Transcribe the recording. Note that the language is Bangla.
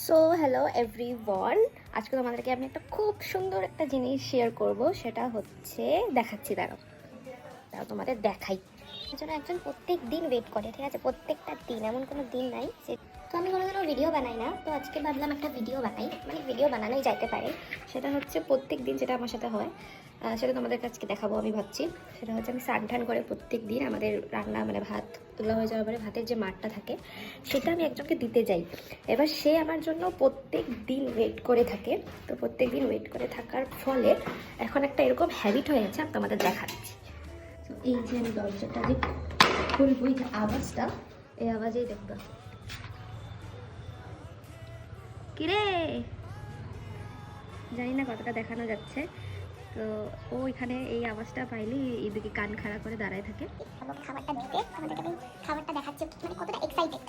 সো হ্যালো এভরিওয়ান, আজকে তোমাদেরকে আমি একটা খুব সুন্দর একটা জিনিস শেয়ার করব। সেটা হচ্ছে দেখাচ্ছি, দাঁড়াও দাঁড়াও তোমাদের দেখাই। এজন্য একজন প্রত্যেক দিন ওয়েট করে, ঠিক আছে? প্রত্যেকটা দিন, এমন কোনো দিন নাই যে তো আমি কোনো ভিডিও বানাই না। তো আজকে ভাবলাম একটা ভিডিও বানাই, মানে ভিডিও বানানোই যাইতে পারে। সেটা হচ্ছে প্রত্যেক দিন যেটা আমার সাথে হয়, সেটা তোমাদের কাছে দেখাবো আমি ভাবছি। সেটা হচ্ছে আমি স্নান টান করে প্রত্যেক দিন আমাদের রান্না মানে ভাত তোলা হয়ে যাওয়ার পরে ভাতের যে মাঠটা থাকে সেটা আমি একজনকে দিতে যাই। এবার সে আমার জন্য প্রত্যেক দিন ওয়েট করে থাকে। তো প্রত্যেক দিন ওয়েট করে থাকার ফলে এখন একটা এরকম হ্যাবিট হয়ে গেছে, আমি তোমাদের দেখাচ্ছি। তো এই যে আমি দরজাটা যে খুলবো, এই যে আওয়াজটা, এই আওয়াজেই দেখবা। কিরে, জানি না কতটা দেখানো যাচ্ছে। তো ও এখানে এই আওয়াজটা পাইলে এদিকে কান খাড়া করে দাঁড়ায় থাকে। খাবারটা দিতে তোমাদেরকে আমি খাবারটা দেখাচ্ছি, মানে কতটা এক্সাইটেড।